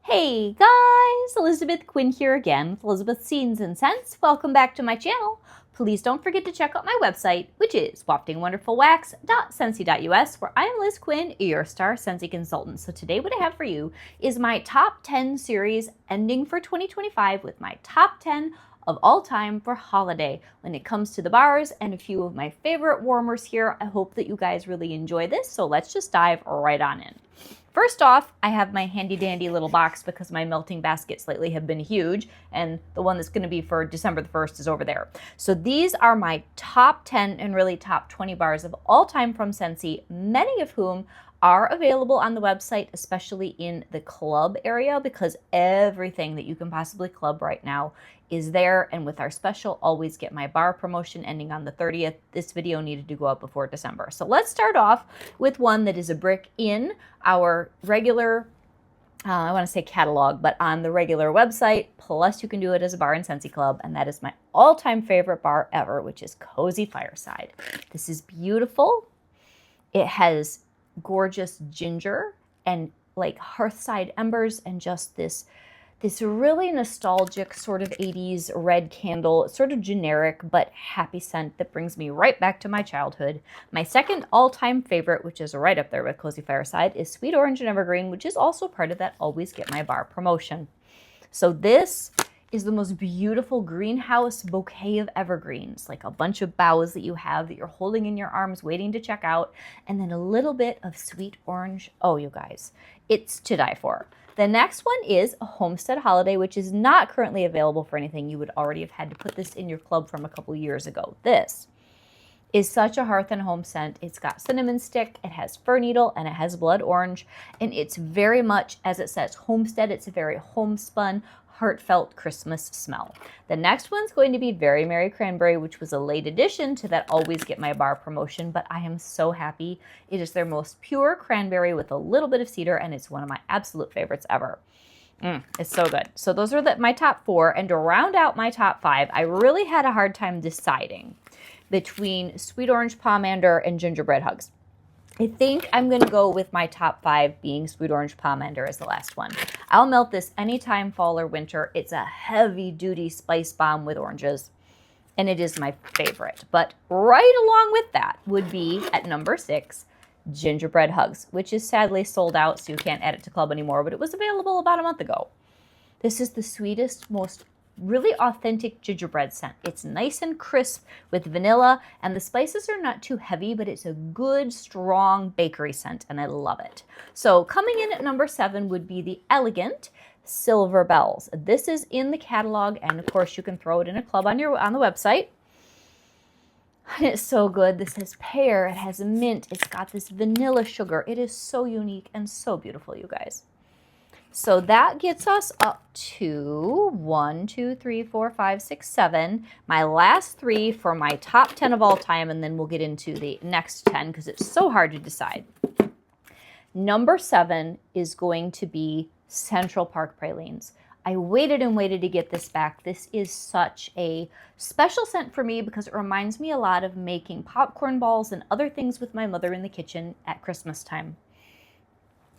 Hey guys, Elizabeth Quinn here again with Elizabeth's Scenes and Scents. Welcome back to my channel. Please don't forget to check out my website, which is waftingwonderfulwax.scentsy.us, where I am Liz Quinn, your star Scentsy consultant. So today what I have for you is my top 10 series ending for 2025 with my top 10 of all time for holiday when it comes to the bars and a few of my favorite warmers here. I hope that you guys really enjoy this, so let's just dive right on in. First off, I have my handy dandy little box because my melting baskets lately have been huge, and the one that's going to be for December the 1st is over there. So these are my top 10 and really top 20 bars of all time from Scentsy, many of whom are available on the website, especially in the club area, because everything that you can possibly club right now is there. And with our special Always Get My Bar promotion ending on the 30th, this video needed to go up before December. So let's start off with one that is a brick in our regular, I want to say catalog, but on the regular website, plus you can do it as a bar in Scentsy Club, and that is my all-time favorite bar ever, which is Cozy Fireside. This is beautiful. It has gorgeous ginger and like hearthside embers and just this really nostalgic sort of 80s red candle, sort of generic but happy scent that brings me right back to my childhood. My second all-time favorite, which is right up there with Cozy Fireside, is Sweet Orange and Evergreen, which is also part of that Always Get My Bar promotion. So this is the most beautiful greenhouse bouquet of evergreens, like a bunch of boughs that you have that you're holding in your arms waiting to check out, and then a little bit of sweet orange. Oh, you guys, it's to die for. The next one is a Homestead Holiday, which is not currently available for anything. You would already have had to put this in your club from a couple years ago. This is such a hearth and home scent. It's got cinnamon stick, it has fir needle, and it has blood orange, and it's very much, as it says, homestead. It's a very homespun, heartfelt Christmas smell. The next one's going to be Very Merry Cranberry, which was a late addition to that Always Get My Bar promotion, but I am so happy. It is their most pure cranberry with a little bit of cedar, and it's one of my absolute favorites ever. It's so good. So those are my top 4, and to round out my top 5, I really had a hard time deciding between Sweet Orange Pomander and Gingerbread Hugs. I think I'm going to go with my top 5 being Sweet Orange Pomander as the last one. I'll melt this anytime fall or winter. It's a heavy-duty spice bomb with oranges, and it is my favorite. But right along with that would be, at number 6, Gingerbread Hugs, which is sadly sold out, so you can't add it to club anymore, but it was available about a month ago. This is the sweetest, most really authentic gingerbread scent. It's nice and crisp with vanilla, and the spices are not too heavy, but it's a good, strong bakery scent, and I love it. So coming in at number 7 would be the Elegant Silver Bells. This is in the catalog, and of course you can throw it in a club on the website. And it's so good. This has pear, it has mint, it's got this vanilla sugar. It is so unique and so beautiful, you guys. So that gets us up to 1, 2, 3, 4, 5, 6, 7. My last 3 for my top 10 of all time, and then we'll get into the next 10 because it's so hard to decide. Number 7 is going to be Central Park Pralines. I waited and waited to get this back. This is such a special scent for me because it reminds me a lot of making popcorn balls and other things with my mother in the kitchen at Christmas time.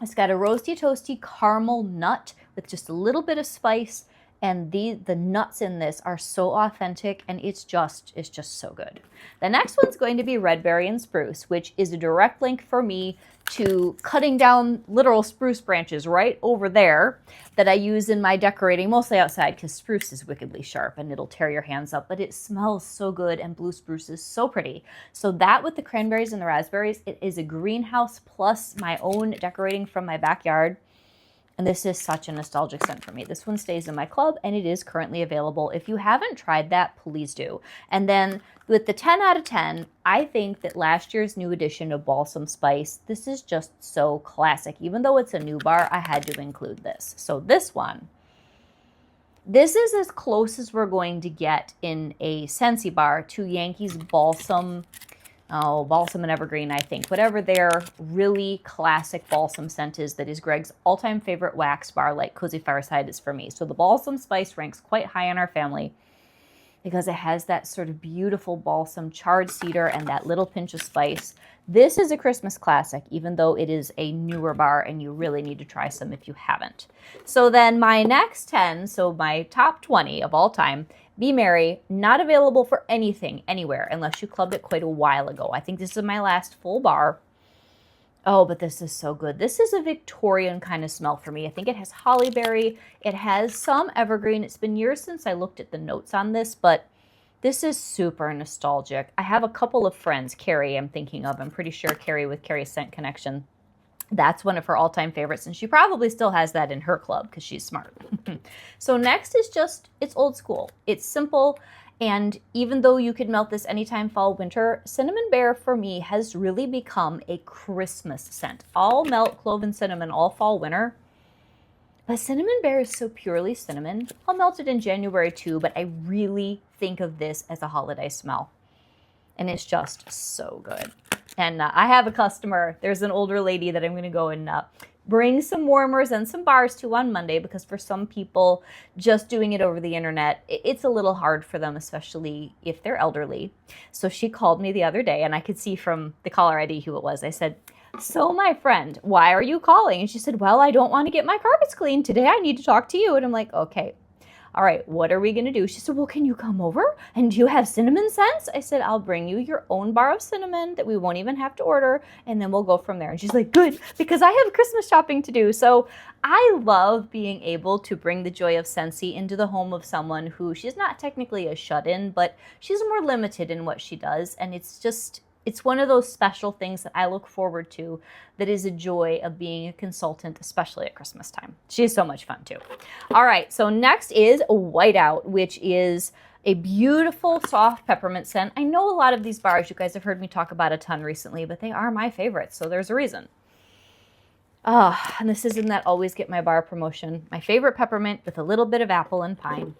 It's got a roasty, toasty caramel nut with just a little bit of spice, and the nuts in this are so authentic, and it's just so good. The next one's going to be Red Berry and Spruce, which is a direct link for me to cutting down literal spruce branches right over there that I use in my decorating, mostly outside because spruce is wickedly sharp and it'll tear your hands up, but it smells so good, and blue spruce is so pretty. So that with the cranberries and the raspberries, it is a greenhouse plus my own decorating from my backyard. And this is such a nostalgic scent for me. This one stays in my club, and it is currently available. If you haven't tried that, please do. And then with the 10 out of 10, I think that last year's new edition of Balsam Spice, this is just so classic. Even though it's a new bar, I had to include this. So this one, this is as close as we're going to get in a Scentsy bar to Yankees Balsam and Evergreen, I think. Whatever their really classic balsam scent is, that is Greg's all-time favorite wax bar, like Cozy Fireside is for me. So the Balsam Spice ranks quite high in our family. because it has that sort of beautiful balsam charred cedar and that little pinch of spice. This is a Christmas classic, even though it is a newer bar and you really need to try some if you haven't. So then my next 10, so my top 20 of all time, Be Merry, not available for anything, anywhere, unless you clubbed it quite a while ago. I think this is my last full bar. Oh, but this is so good. This is a Victorian kind of smell for me. I think it has hollyberry. It has some evergreen. It's been years since I looked at the notes on this, but this is super nostalgic. I have a couple of friends, Carrie I'm thinking of. I'm pretty sure Carrie with Carrie Scent Connection. That's one of her all-time favorites, and she probably still has that in her club because she's smart. So next is just, it's old school. It's simple, and even though you could melt this anytime fall, winter, Cinnamon Bear for me has really become a Christmas scent. I'll melt clove and cinnamon all fall, winter, but Cinnamon Bear is so purely cinnamon. I'll melt it in January too, but I really think of this as a holiday smell, and it's just so good. And I have a customer, there's an older lady that I'm going to go and bring some warmers and some bars to on Monday, because for some people, just doing it over the internet, it's a little hard for them, especially if they're elderly. So she called me the other day, and I could see from the caller ID who it was. I said, "So my friend, why are you calling?" And she said, "Well, I don't want to get my carpets cleaned today. I need to talk to you." And I'm like, "Okay. All right, what are we going to do?" She said, "Well, can you come over? And do you have cinnamon scents?" I said, "I'll bring you your own bar of cinnamon that we won't even have to order, and then we'll go from there." And she's like, "Good, because I have Christmas shopping to do." So I love being able to bring the joy of Scentsy into the home of someone who, she's not technically a shut-in, but she's more limited in what she does. And it's one of those special things that I look forward to, that is a joy of being a consultant, especially at Christmas time. She's so much fun too. All right, so next is Whiteout, which is a beautiful soft peppermint scent. I know a lot of these bars you guys have heard me talk about a ton recently, but they are my favorites, so there's a reason. And this is in that Always Get My Bar promotion. My favorite peppermint with a little bit of apple and pine.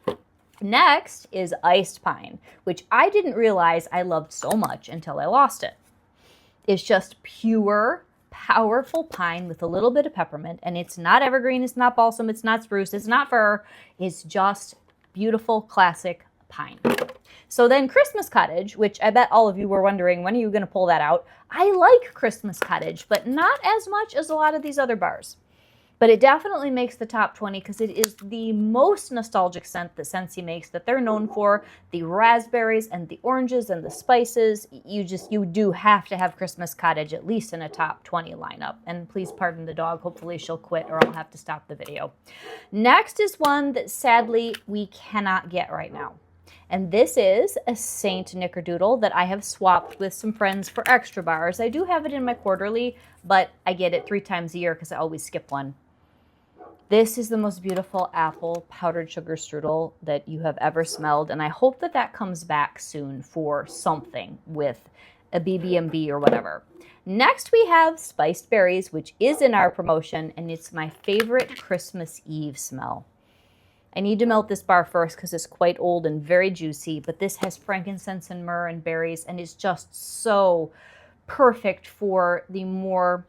Next is Iced Pine, which I didn't realize I loved so much until I lost it. It's just pure, powerful pine with a little bit of peppermint, and it's not evergreen, it's not balsam, it's not spruce, it's not fir, it's just beautiful, classic pine. So then Christmas Cottage, which I bet all of you were wondering, when are you going to pull that out? I like Christmas Cottage, but not as much as a lot of these other bars. But it definitely makes the top 20 because it is the most nostalgic scent that Scentsy makes, that they're known for. The raspberries and the oranges and the spices. You do have to have Christmas Cottage at least in a top 20 lineup. And please pardon the dog. Hopefully she'll quit or I'll have to stop the video. Next is one that sadly we cannot get right now. And this is a Saint Nickerdoodle that I have swapped with some friends for extra bars. I do have it in my quarterly, but I get it 3 times a year because I always skip one. This is the most beautiful apple powdered sugar strudel that you have ever smelled, and I hope that that comes back soon for something with a BB&B or whatever. Next we have Spiced Berries, which is in our promotion, and it's my favorite Christmas Eve smell. I need to melt this bar first because it's quite old and very juicy, but this has frankincense and myrrh and berries, and is just so perfect for the more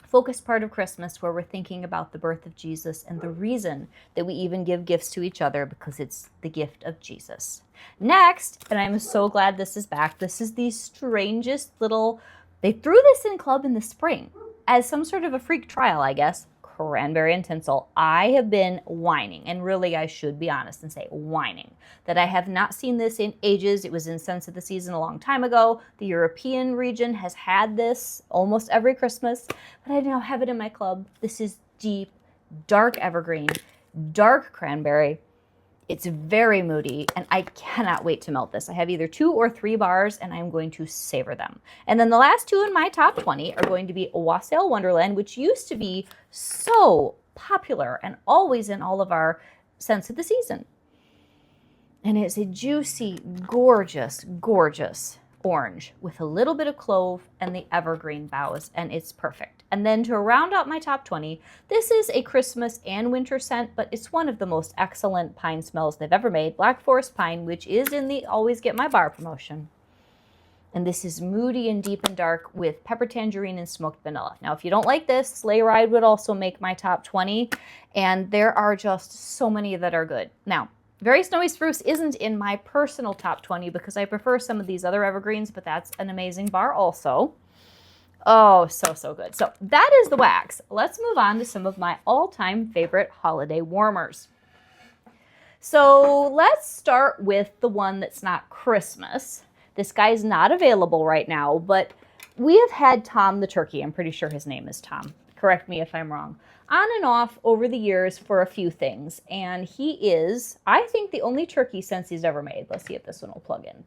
focused part of Christmas where we're thinking about the birth of Jesus and the reason that we even give gifts to each other, because it's the gift of Jesus. Next, and I'm so glad this is back, this is the strangest little, they threw this in club in the spring as some sort of a freak trial, I guess. Cranberry and tinsel. I have been whining, and really I should be honest and say whining, that I have not seen this in ages. It was in Scents of the Season a long time ago. The European region has had this almost every Christmas, but I now have it in my club. This is deep, dark evergreen, dark cranberry. It's very moody, and I cannot wait to melt this. I have either 2 or 3 bars, and I'm going to savor them. And then the last 2 in my top 20 are going to be Wassail Wonderland, which used to be so popular and always in all of our Scents of the Season. And it's a juicy, gorgeous, gorgeous orange with a little bit of clove and the evergreen boughs, and it's perfect. And then to round out my top 20, this is a Christmas and winter scent, but it's one of the most excellent pine smells they've ever made, Black Forest Pine, which is in the Always Get My Bar promotion. And this is moody and deep and dark with pepper tangerine and smoked vanilla. Now, if you don't like this, Sleigh Ride would also make my top 20, and there are just so many that are good. Now, Very Snowy Spruce isn't in my personal top 20 because I prefer some of these other evergreens, but that's an amazing bar also. Oh, so good. So that is the wax. Let's move on to some of my all-time favorite holiday warmers. So let's start with the one that's not Christmas. This guy's not available right now, but we have had Tom the turkey. I'm pretty sure his name is Tom. Correct me if I'm wrong. On and off over the years for a few things. And he is, I think, the only turkey since he's ever made. Let's see if this one will plug in.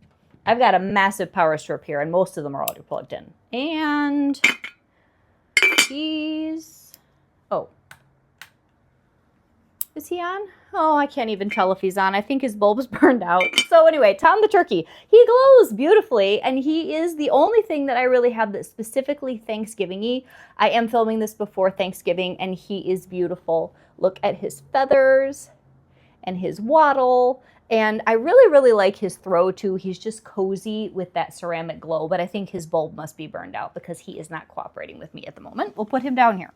I've got a massive power strip here, and most of them are already plugged in. And he's, oh. Is he on? Oh, I can't even tell if he's on. I think his bulb's burned out. So anyway, Tom the turkey. He glows beautifully, and he is the only thing that I really have that's specifically Thanksgiving-y. I am filming this before Thanksgiving, and he is beautiful. Look at his feathers and his wattle. And I really like his throw, too. He's just cozy with that ceramic glow, but I think his bulb must be burned out because he is not cooperating with me at the moment. We'll put him down here.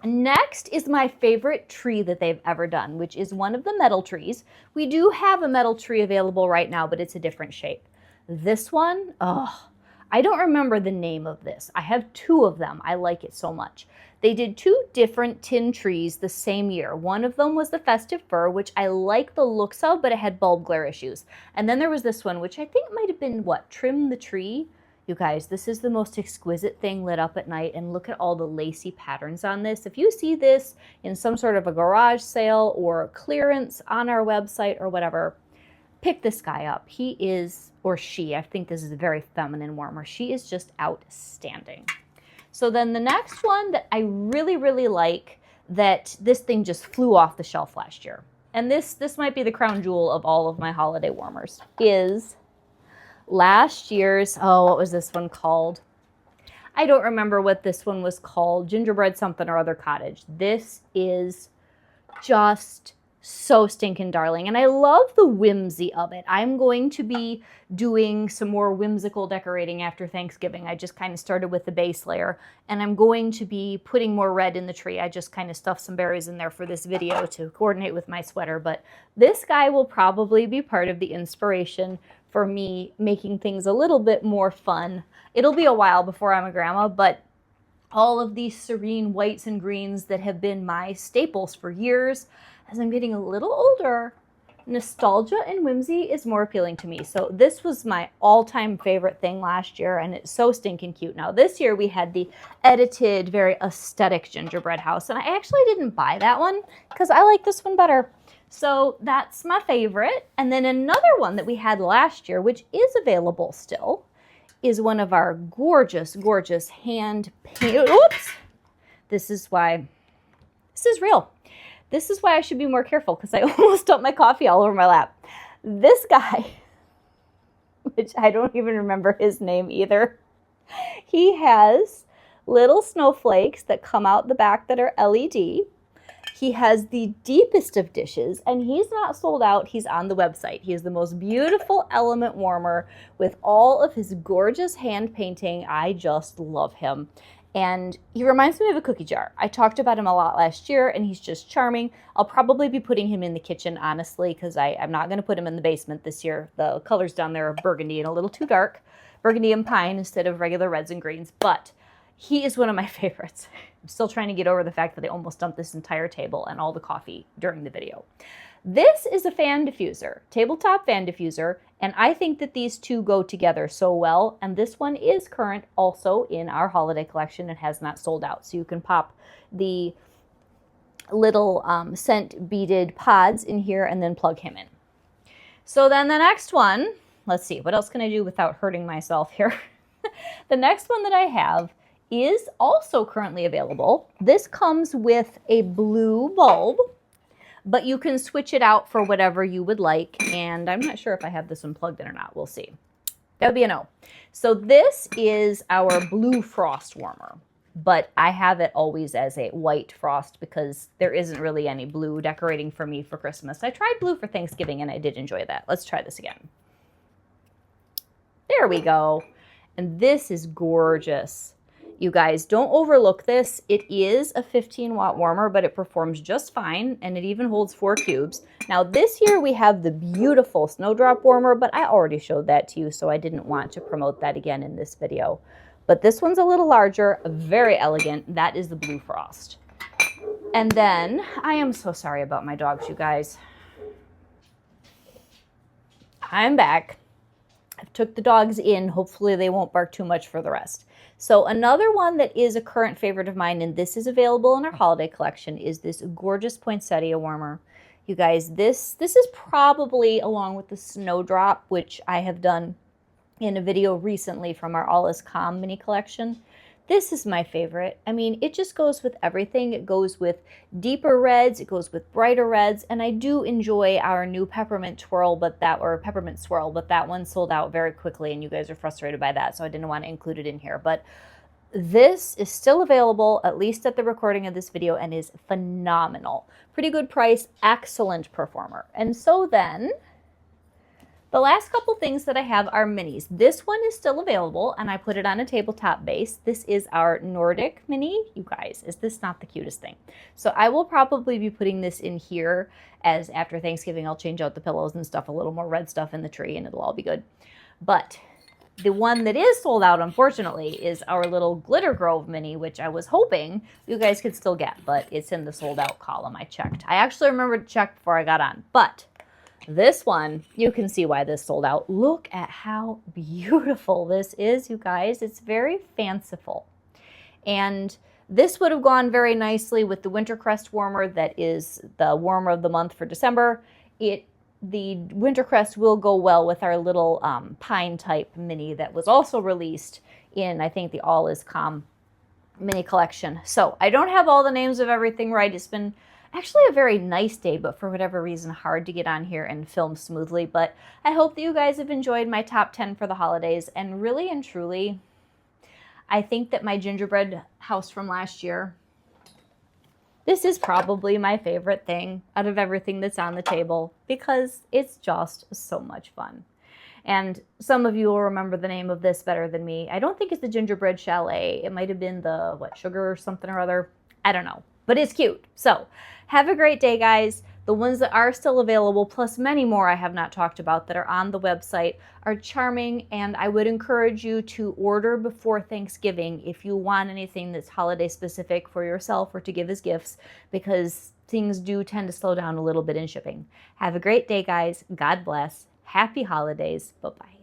Next is my favorite tree that they've ever done, which is one of the metal trees. We do have a metal tree available right now, but it's a different shape. This one, oh, I don't remember the name of this. I have two of them. I like it so much. They did two different tin trees the same year. One of them was the festive fir, which I like the looks of, but it had bulb glare issues. And then there was this one, which I think might have been, what, Trim the Tree? You guys, this is the most exquisite thing lit up at night, and look at all the lacy patterns on this. If you see this in some sort of a garage sale or clearance on our website or whatever, pick this guy up. He is, or she, I think this is a very feminine warmer. She is just outstanding. So then the next one that I really like, that this thing just flew off the shelf last year, and this might be the crown jewel of all of my holiday warmers, is last year's, oh, what was this one called? I don't remember what this one was called. Gingerbread something or other cottage. This is just so stinking darling. And I love the whimsy of it. I'm going to be doing some more whimsical decorating after Thanksgiving. I just kind of started with the base layer, and I'm going to be putting more red in the tree. I just kind of stuffed some berries in there for this video to coordinate with my sweater. But this guy will probably be part of the inspiration for me making things a little bit more fun. It'll be a while before I'm a grandma, but all of these serene whites and greens that have been my staples for years, as I'm getting a little older, nostalgia and whimsy is more appealing to me. So this was my all-time favorite thing last year, and it's so stinking cute. Now this year we had the edited, very aesthetic gingerbread house, and I actually didn't buy that one because I like this one better. So that's my favorite. And then another one that we had last year, which is available still, is one of our gorgeous hand painted, oops, this is real. This is why I should be more careful, because I almost dumped my coffee all over my lap. This guy, which I don't even remember his name either, he has little snowflakes that come out the back that are LED. He has the deepest of dishes, and he's not sold out. He's on the website. He is the most beautiful element warmer with all of his gorgeous hand painting. I just love him. And he reminds me of a cookie jar. I talked about him a lot last year, and he's just charming. I'll probably be putting him in the kitchen, honestly, because I'm not going to put him in the basement this year. The colors down there are burgundy and a little too dark. Burgundy and pine instead of regular reds and greens. But he is one of my favorites. I'm still trying to get over the fact that I almost dumped this entire table and all the coffee during the video. This is a fan diffuser, tabletop fan diffuser, and I think that these two go together so well, and this one is current also in our holiday collection and has not sold out. So you can pop the little scent beaded pods in here and then plug him in. So then the next one, let's see, what else can I do without hurting myself here? The next one that I have is also currently available. This comes with a blue bulb, but you can switch it out for whatever you would like. And I'm not sure if I have this one plugged in or not. We'll see. That would be a no. So this is our blue frost warmer, but I have it always as a white frost because there isn't really any blue decorating for me for Christmas. I tried blue for Thanksgiving and I did enjoy that. Let's try this again. There we go. And this is gorgeous. You guys, don't overlook this. It is a 15-watt warmer, but it performs just fine, and it even holds 4 cubes. Now this year we have the beautiful Snowdrop warmer, but I already showed that to you, so I didn't want to promote that again in this video. But this one's a little larger, very elegant. That is the Blue Frost. And then, I am so sorry about my dogs, you guys. I'm back. I've took the dogs in. Hopefully they won't bark too much for the rest. So another one that is a current favorite of mine, and this is available in our holiday collection, is this gorgeous poinsettia warmer. You guys, this is probably, along with the Snowdrop, which I have done in a video recently from our All Is Calm mini collection. This is my favorite. I mean, it just goes with everything. It goes with deeper reds, it goes with brighter reds, and I do enjoy our new peppermint swirl, but that one sold out very quickly, and you guys are frustrated by that, so I didn't want to include it in here. But this is still available, at least at the recording of this video, and is phenomenal. Pretty good price, excellent performer. And so then, the last couple things that I have are minis. This one is still available, and I put it on a tabletop base. This is our Nordic mini. You guys, is this not the cutest thing? So I will probably be putting this in here, as after Thanksgiving I'll change out the pillows and stuff, a little more red stuff in the tree, and it'll all be good. But the one that is sold out, unfortunately, is our little Glitter Grove mini, which I was hoping you guys could still get, but it's in the sold out column. I checked. I actually remembered to check before I got on, but this one, you can see why this sold out. Look at how beautiful this is, you guys. It's very fanciful. And this would have gone very nicely with the Wintercrest warmer that is the warmer of the month for December. The Wintercrest will go well with our little pine type mini that was also released in, I think, the All Is Calm mini collection. So I don't have all the names of everything right. It's been actually a very nice day, but for whatever reason, hard to get on here and film smoothly. But I hope that you guys have enjoyed my top 10 for the holidays. And really and truly, I think that my gingerbread house from last year, this is probably my favorite thing out of everything that's on the table, because it's just so much fun. And some of you will remember the name of this better than me. I don't think it's the Gingerbread Chalet. It might have been the, sugar or something or other. I don't know. But it's cute. So have a great day, guys. The ones that are still available, plus many more I have not talked about that are on the website, are charming, and I would encourage you to order before Thanksgiving if you want anything that's holiday specific for yourself or to give as gifts, because things do tend to slow down a little bit in shipping. Have a great day, guys. God bless. Happy holidays. Bye-bye.